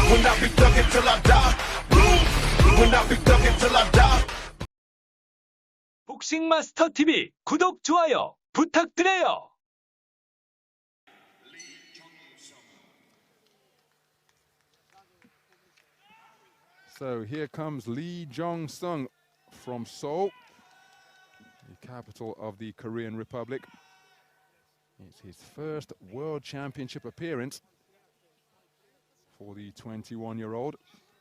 When I be thugging till I die. When I be thugging till I die. 복싱마스터TV 구독, 좋아요 부탁드려요. So here comes Lee Jong-seung from Seoul, the capital of the Korean Republic. It's his first World Championship appearance for the 21-year-old.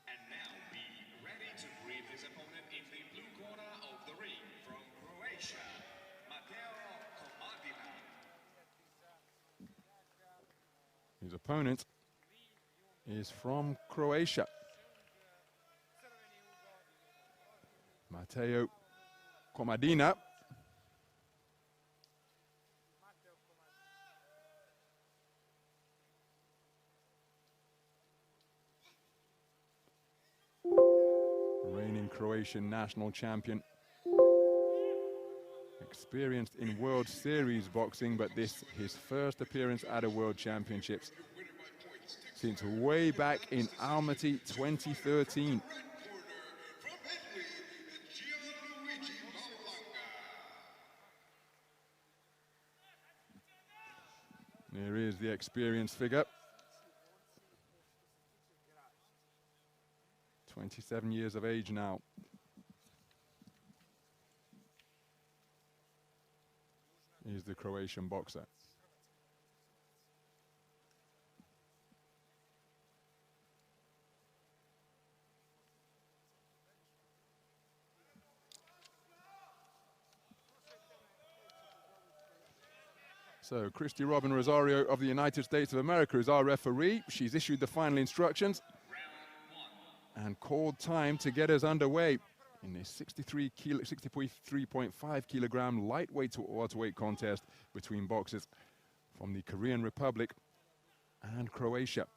And now be ready to greet his opponent in the blue corner of the ring from Croatia, His opponent is from Croatia, Mateo Komadina. Reigning Croatian national champion. Experienced in World Series boxing, but this his first appearance at a World Championships since way back in Almaty 2013. There is the experienced figure. 27 years of age now. He's the Croatian boxer. So, Christy Robin Rosario of the United States of America is our referee. She's issued the final instructions and called time to get us underway in this 63.5 kilogram lightweight to welterweight contest between boxers from the Korean Republic and Croatia.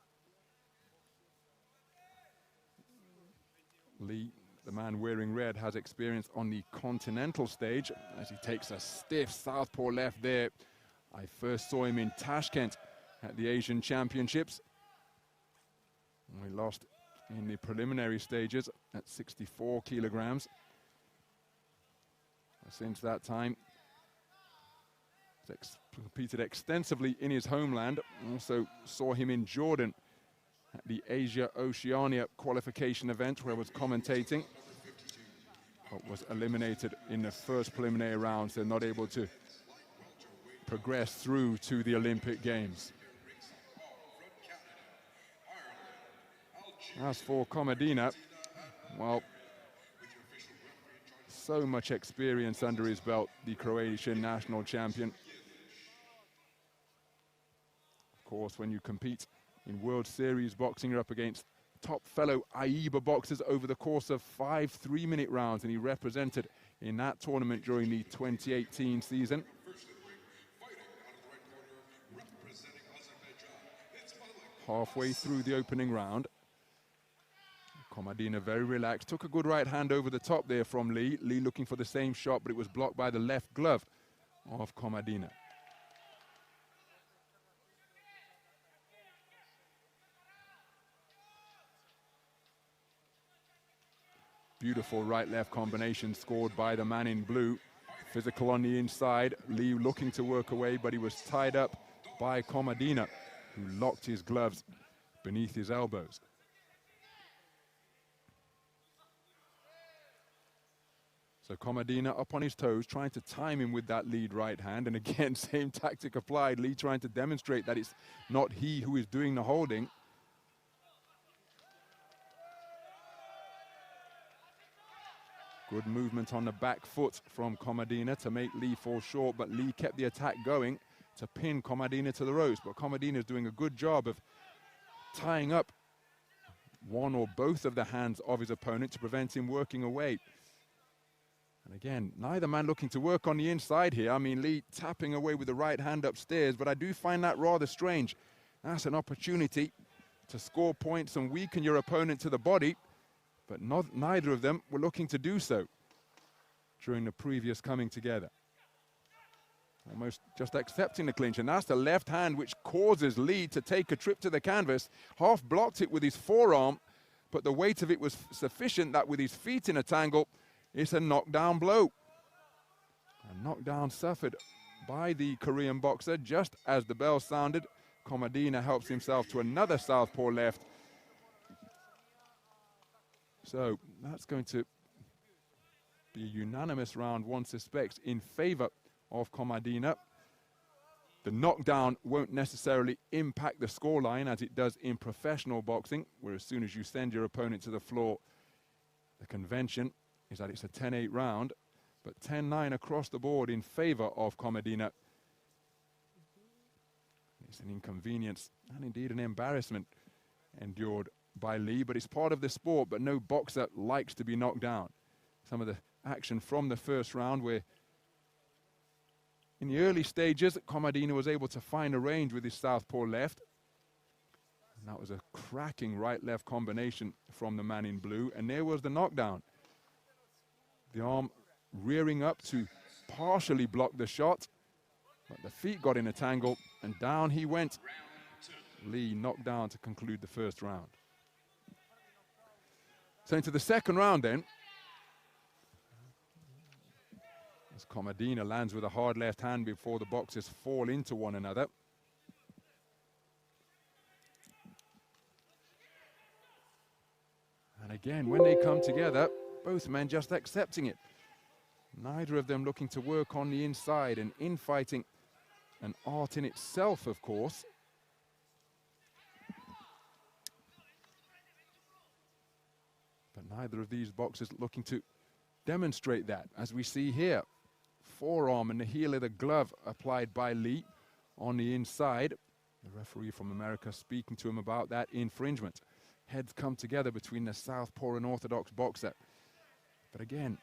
Lee, the man wearing red, has experience on the continental stage as he takes a stiff southpaw left there. I first saw him in Tashkent at the Asian Championships. We lost in the preliminary stages at 64 kilograms. Since that time, he's competed extensively in his homeland. Also saw him in Jordan at the Asia-Oceania qualification event where I was commentating, but was eliminated in the first preliminary round, so not able to progress through to the Olympic Games. As for Komadina, well, so much experience under his belt, the Croatian national champion. Of course, when you compete in World Series boxing, you're up against top fellow AIBA boxers over the course of 5 3-minute rounds, and he represented in that tournament during the 2018 season. Halfway through the opening round, Komadina very relaxed, took a good right hand over the top there from Lee. Lee looking for the same shot, but it was blocked by the left glove of Komadina. Beautiful right-left combination scored by the man in blue. Physical on the inside, Lee looking to work away, but he was tied up by Komadina, who locked his gloves beneath his elbows. So Komadina up on his toes, trying to time him with that lead right hand. And again, same tactic applied. Lee trying to demonstrate that it's not he who is doing the holding. Good movement on the back foot from Komadina to make Lee fall short, but Lee kept the attack going to pin Komadina to the ropes. But Komadina is doing a good job of tying up one or both of the hands of his opponent to prevent him working away. And again, neither man looking to work on the inside here. I mean, Lee tapping away with the right hand upstairs, but I do find that rather strange. That's an opportunity to score points and weaken your opponent to the body, but neither of them were looking to do so during the previous coming together. almost just accepting the clinch, and that's the left hand which causes Lee to take a trip to the canvas. Half blocked it with his forearm, but the weight of it was sufficient that with his feet in a tangle, it's a knockdown blow. A knockdown suffered by the Korean boxer just as the bell sounded. Comadina helps himself to another southpaw left. So that's going to be a unanimous round, one suspects, in favor of Comadina. The knockdown won't necessarily impact the scoreline as it does in professional boxing, where as soon as you send your opponent to the floor, the convention is that it's a 10-8 round, but 10-9 across the board in favor of Comadina. It's an inconvenience and indeed an embarrassment endured by Lee, but it's part of the sport, but no boxer likes to be knocked down. Some of the action from the first round where in the early stages, Comadina was able to find a range with his southpaw left. And that was a cracking right-left combination from the man in blue, and there was the knockdown. The arm rearing up to partially block the shot, but the feet got in a tangle, and down he went. Lee knocked down to conclude the first round. So into the second round then, as Comadina lands with a hard left hand before the boxers fall into one another. And again, when they come together, both men just accepting it. Neither of them looking to work on the inside, and infighting an art in itself, of course. But neither of these boxers looking to demonstrate that, as we see here. Forearm and the heel of the glove applied by Lee on the inside. The referee from America speaking to him about that infringement. Heads come together between the southpaw and orthodox boxer. But again,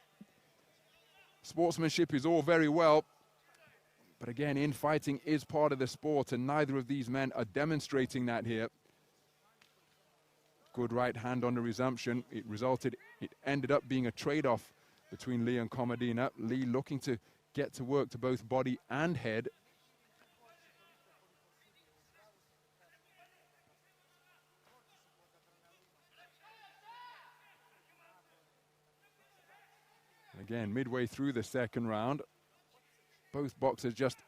sportsmanship is all very well, but again, infighting is part of the sport, and neither of these men are demonstrating that here. Good right hand on the resumption. It ended up being a trade-off between Lee and Comadina. Lee looking to get to work to both body and head. Again, midway through the second round, both boxers just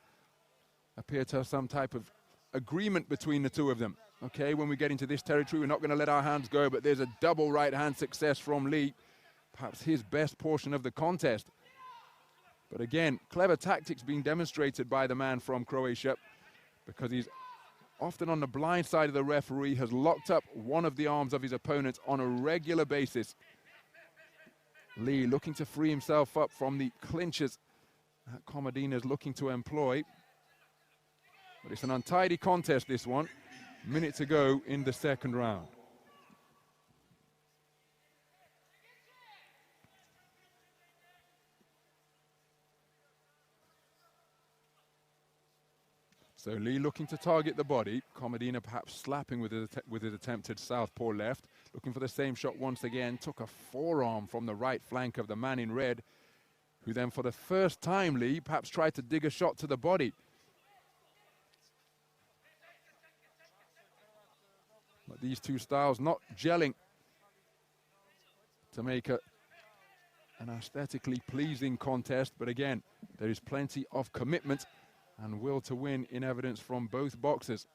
appear to have some type of agreement between the two of them. Okay, when we get into this territory, we're not going to let our hands go, but there's a double right hand success from Lee. Perhaps his best portion of the contest. But again, clever tactics being demonstrated by the man from Croatia, because he's often on the blind side of the referee, has locked up one of the arms of his opponent on a regular basis. Lee looking to free himself up from the clinches that Comadina is looking to employ. But it's an untidy contest, this one. Minute to go in the second round. So Lee looking to target the body. Comadina perhaps slapping with his attempted southpaw left. Looking for the same shot once again. Took a forearm from the right flank of the man in red, who then for the first time, Lee, perhaps tried to dig a shot to the body. But these two styles not gelling to make an aesthetically pleasing contest. But again, there is plenty of commitment and will to win in evidence from both boxers.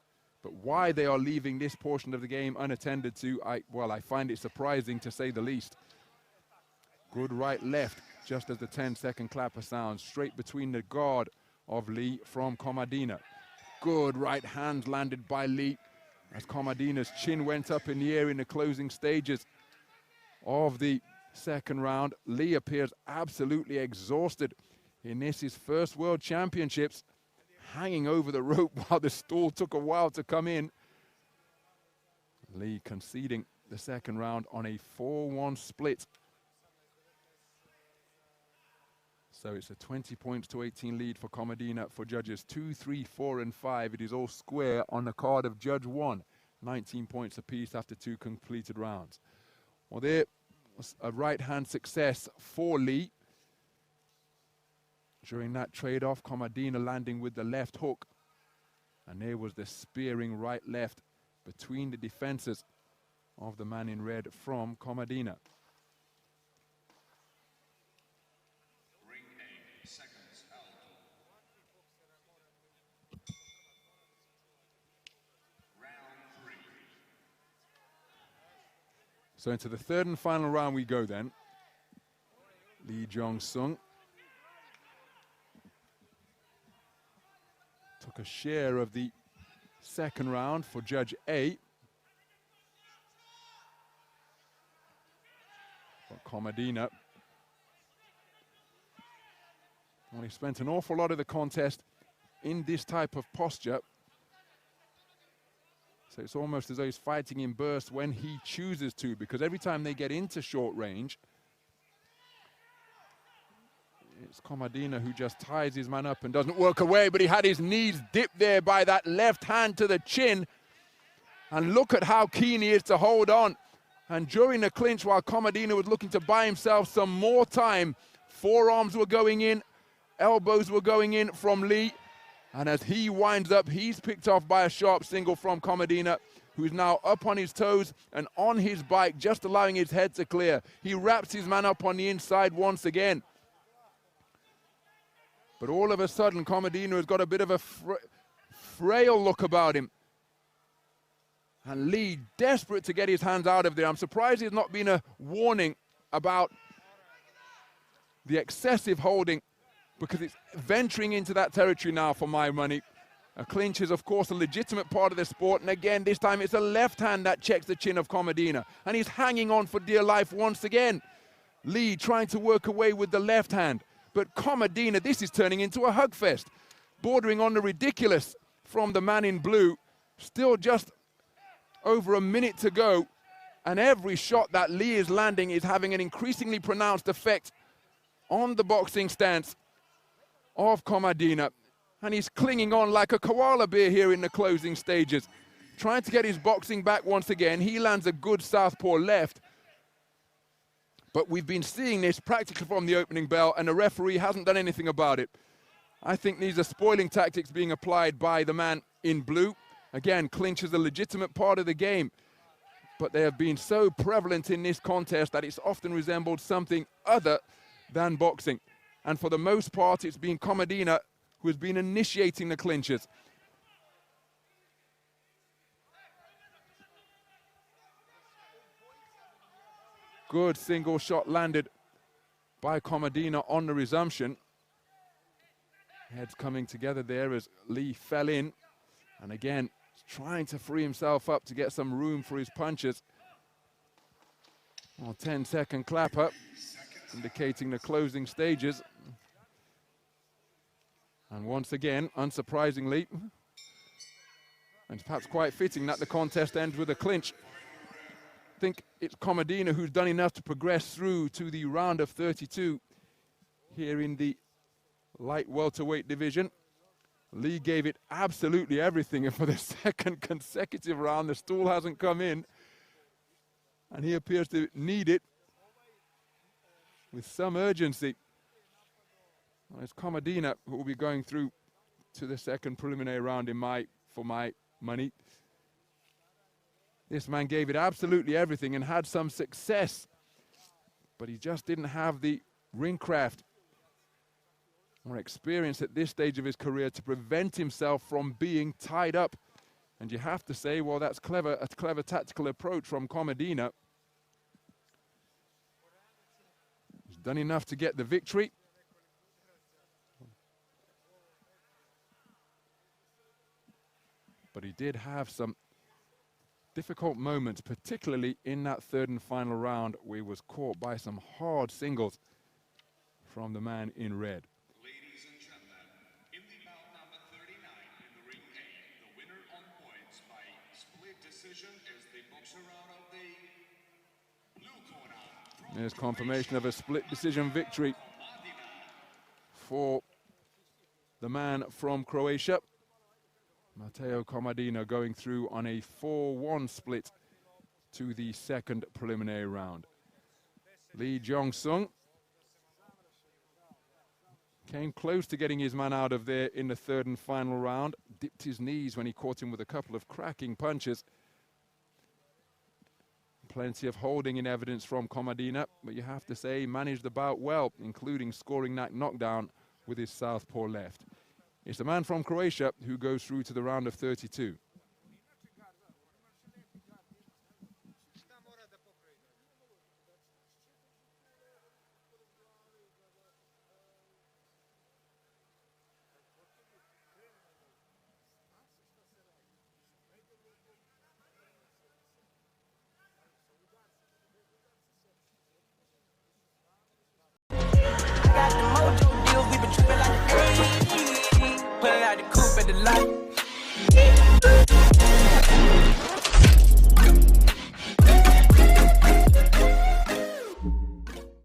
But why they are leaving this portion of the game unattended to, I find it surprising to say the least. Good right-left, just as the 10-second clapper sounds, straight between the guard of Lee from Comadina. Good right hand landed by Lee as Comadina's chin went up in the air in the closing stages of the second round. Lee appears absolutely exhausted in this, his first World Championships, hanging over the rope while the stool took a while to come in. Lee conceding the second round on a 4-1 split. So it's a 20 points to 18 lead for Comadina for judges 2, 3, 4, and 5. It is all square on the card of judge 1. 19 points apiece after 2 completed rounds. Well, there was a right-hand success for Lee. During that trade-off, Comadina landing with the left hook. And there was the spearing right-left between the defenses of the man in red from Comadina. Ring 8 seconds held. Round 3. So into the third and final round we go then. Jong-seung took a share of the second round for Judge A. But Comadina only spent an awful lot of the contest in this type of posture. So it's almost as though he's fighting in bursts when he chooses to, because every time they get into short range, it's Comadina who just ties his man up and doesn't work away, but he had his knees dipped there by that left hand to the chin. And look at how keen he is to hold on. And during the clinch, while Comadina was looking to buy himself some more time, forearms were going in, elbows were going in from Lee. And as he winds up, he's picked off by a sharp single from Comadina, who's now up on his toes and on his bike, just allowing his head to clear. He wraps his man up on the inside once again. But all of a sudden, Comadina has got a bit of a frail look about him. And Lee, desperate to get his hands out of there. I'm surprised there's not been a warning about the excessive holding, because it's venturing into that territory now for my money. A clinch is, of course, a legitimate part of the sport. And again, this time it's a left hand that checks the chin of Comadina. And he's hanging on for dear life once again. Lee trying to work away with the left hand. But Comadina, this is turning into a hug fest, bordering on the ridiculous from the man in blue. Still just over a minute to go, and every shot that Lee is landing is having an increasingly pronounced effect on the boxing stance of Comadina. And he's clinging on like a koala bear here in the closing stages, trying to get his boxing back once again. He lands a good southpaw left. But we've been seeing this practically from the opening bell, and the referee hasn't done anything about it. I think these are spoiling tactics being applied by the man in blue. Again, clinch is a legitimate part of the game, but they have been so prevalent in this contest that it's often resembled something other than boxing. And for the most part, it's been Comadina who has been initiating the clinches. Good single shot landed by Comadina on the resumption. Heads coming together there as Lee fell in. And again, trying to free himself up to get some room for his punches. Well, 10-second clapper, indicating the closing stages. And once again, unsurprisingly, and it's perhaps quite fitting that the contest ends with a clinch. I think it's Comadina who's done enough to progress through to the round of 32 here in the light welterweight division. Lee gave it absolutely everything, and for the second consecutive round, the stool hasn't come in, and he appears to need it with some urgency. Well, it's Comadina who will be going through to the second preliminary round for my money. This man gave it absolutely everything and had some success, but he just didn't have the ring craft or experience at this stage of his career to prevent himself from being tied up. And you have to say, well, that's clever, a clever tactical approach from Comadina. He's done enough to get the victory. But he did have some difficult moments, particularly in that third and final round, where he was caught by some hard singles from the man in red. Ladies and gentlemen, in the bout number 39 in the ring A, the winner on points by split decision is the boxer out of the blue corner. There's confirmation of a split decision victory for the man from Croatia. Mateo Comadina going through on a 4-1 split to the second preliminary round. Jong-seung Came close to getting his man out of there in the third and final round. Dipped his knees when he caught him with a couple of cracking punches. Plenty of holding in evidence from Comadina, but you have to say he managed the bout well, including scoring that knockdown with his southpaw left. It's the man from Croatia who goes through to the round of 32.